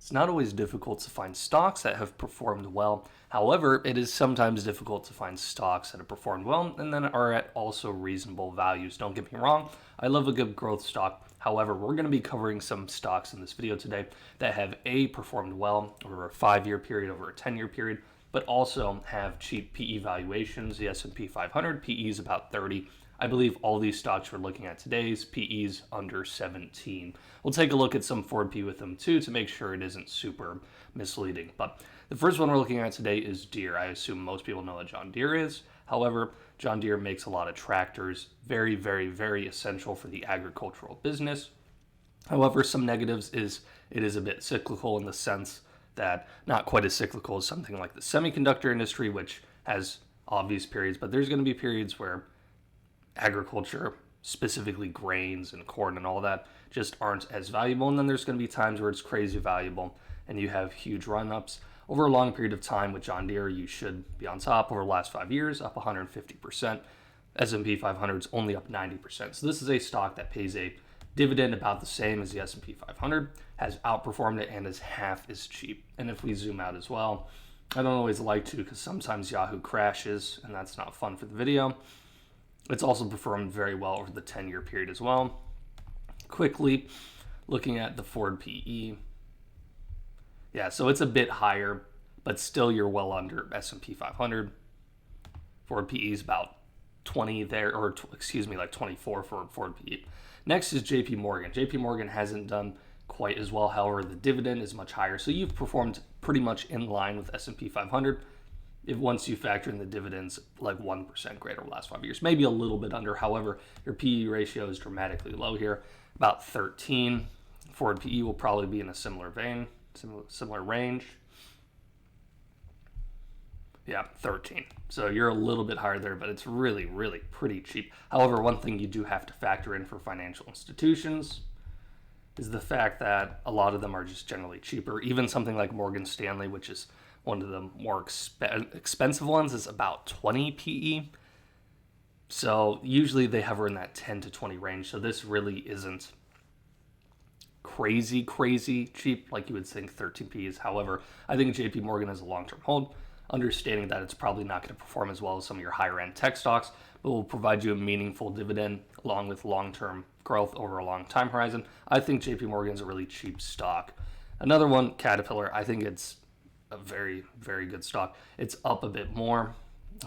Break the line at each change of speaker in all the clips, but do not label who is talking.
It's not always difficult to find stocks that have performed well. However, it is sometimes difficult to find stocks that have performed well and then are at also reasonable values. Don't get me wrong, I love a good growth stock. However, we're going to be covering some stocks in this video today that have performed well over a 5-year period, over a 10-year period, but also have cheap PE valuations. The S&P 500 PE is about 30. I believe all these stocks we're looking at today's PE's under 17. We'll take a look at some forward PE with them too to make sure it isn't super misleading. But the first one we're looking at today is Deere. I assume most people know what John Deere is. However, John Deere makes a lot of tractors, very, very, very essential for the agricultural business. However, some negatives is it is a bit cyclical in the sense that not quite as cyclical as something like the semiconductor industry, which has obvious periods, but there's going to be periods where agriculture, specifically grains and corn and all that, just aren't as valuable. And then there's going to be times where it's crazy valuable and you have huge run-ups. Over a long period of time with John Deere, you should be on top. Over the last 5 years, up 150%. S&P 500 is only up 90%. So this is a stock that pays a dividend about the same as the S&P 500, has outperformed it, and is half as cheap. And if we zoom out as well, I don't always like to because sometimes Yahoo crashes and that's not fun for the video. It's also performed very well over the 10-year period as well. Quickly looking at the forward PE. Yeah, so it's a bit higher, but still you're well under S&P 500. Forward PE is about 20 there, or like 24 for forward PE. Next is JP Morgan. JP Morgan hasn't done quite as well. However, the dividend is much higher. So you've performed pretty much in line with S&P 500. If once you factor in the dividends, like 1% greater over the last 5 years, maybe a little bit under. However, your PE ratio is dramatically low here, about 13. Forward PE will probably be in a similar vein, similar range. Yeah, 13. So you're a little bit higher there, but it's really, really pretty cheap. However, one thing you do have to factor in for financial institutions is the fact that a lot of them are just generally cheaper. Even something like Morgan Stanley, which is one of the more expensive ones, is about 20 PE. So usually they hover in that 10 to 20 range. So this really isn't crazy cheap like you would think 13 PE is. However, I think JP Morgan is a long-term hold, understanding that it's probably not going to perform as well as some of your higher-end tech stocks, but will provide you a meaningful dividend along with long-term growth over a long time horizon. I think JP Morgan is a really cheap stock. Another one, Caterpillar, I think it's a very, very good stock. It's up a bit more.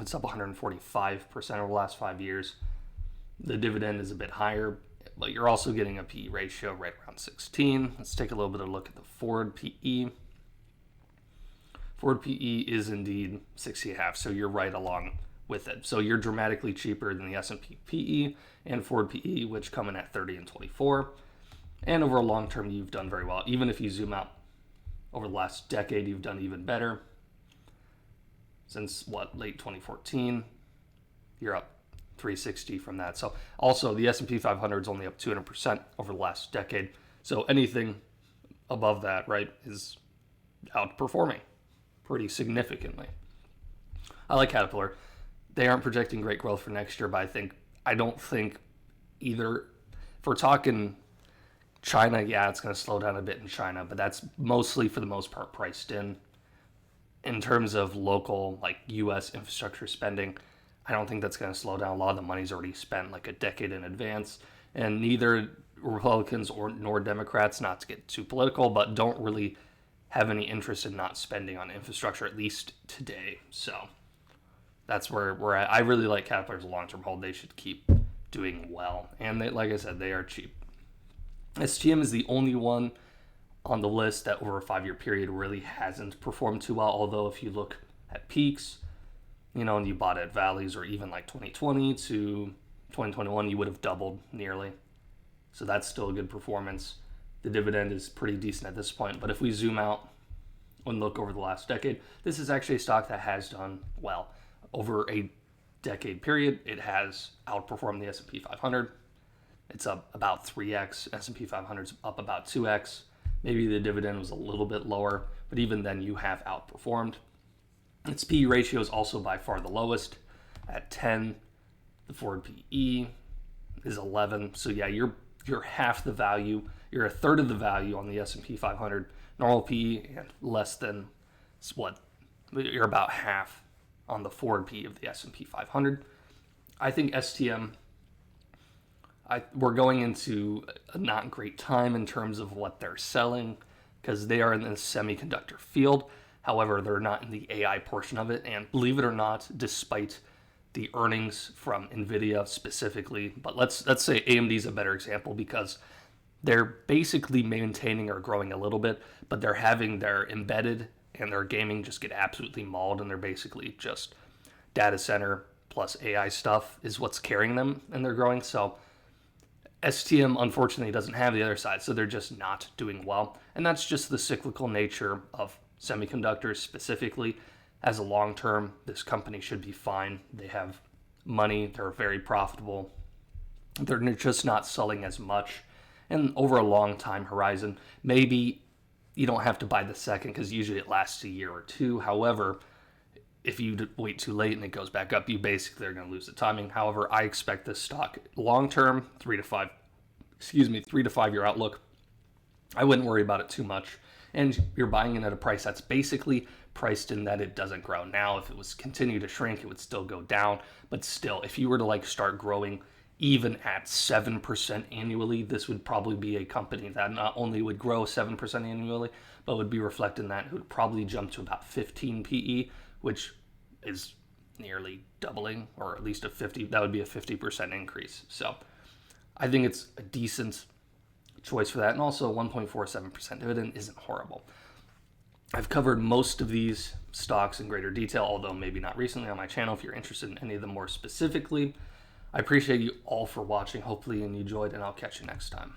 It's up 145% over the last 5 years. The dividend is a bit higher, but you're also getting a PE ratio right around 16. Let's take a little bit of a look at the forward PE. Forward PE is indeed 60.5, so you're right along with it. So you're dramatically cheaper than the S&P PE and forward PE, which come in at 30 and 24. And over a long term, you've done very well. Even if you zoom out over the last decade, you've done even better. Since late 2014, you're up 360 from that. So also the S&P 500 is only up 200% over the last decade. So anything above that, right, is outperforming pretty significantly. I like Caterpillar. They aren't projecting great growth for next year, but I don't think either. If we're talking China, yeah, it's going to slow down a bit in China, but that's mostly for the most part priced in. In terms of local, like U.S. infrastructure spending, I don't think that's going to slow down. A lot of the money's already spent like a decade in advance, and neither Republicans nor Democrats, not to get too political, but don't really have any interest in not spending on infrastructure, at least today. So that's where we're at. I really like Caterpillar as a long-term hold. They should keep doing well. And they, like I said, they are cheap. STM is the only one on the list that over a 5-year period really hasn't performed too well. Although if you look at peaks, and you bought at valleys, or even like 2020 to 2021, you would have doubled nearly. So that's still a good performance. The dividend is pretty decent at this point. But if we zoom out and look over the last decade, this is actually a stock that has done well. Over a decade period, it has outperformed the S&P 500. It's up about 3x. S&P 500 is up about 2x. Maybe the dividend was a little bit lower, but even then you have outperformed. Its PE ratio is also by far the lowest at 10. The forward PE is 11. So yeah, you're half the value. you're a third of the value on the S&P 500 normal PE, and less than what you're about half on the forward PE of the S&P 500. I think STM, we're going into a not great time in terms of what they're selling, because they are in the semiconductor field. However, they're not in the AI portion of it. And believe it or not, despite the earnings from NVIDIA specifically, but let's say AMD is a better example, because they're basically maintaining or growing a little bit, but they're having their embedded and their gaming just get absolutely mauled, and they're basically just data center plus AI stuff is what's carrying them, and they're growing. So STM unfortunately doesn't have the other side, so they're just not doing well. And that's just the cyclical nature of semiconductors specifically. As a long term, this company should be fine. They have money, they're very profitable. They're just not selling as much. And over a long time horizon, maybe you don't have to buy the second, because usually it lasts a year or two. However, if you wait too late and it goes back up, you basically are going to lose the timing. However, I expect this stock long term, 3 to 5 year outlook, I wouldn't worry about it too much. And you're buying it at a price that's basically priced in that it doesn't grow. Now, if it was continue to shrink, it would still go down. But still, if you were to start growing even at 7% annually, this would probably be a company that not only would grow 7% annually, but would be reflecting that it would probably jump to about 15 PE, which is nearly doubling, or at least that would be a 50% increase. So I think it's a decent choice for that. And also 1.47% dividend isn't horrible. I've covered most of these stocks in greater detail, although maybe not recently, on my channel. If you're interested in any of them more specifically, I appreciate you all for watching. Hopefully you enjoyed, and I'll catch you next time.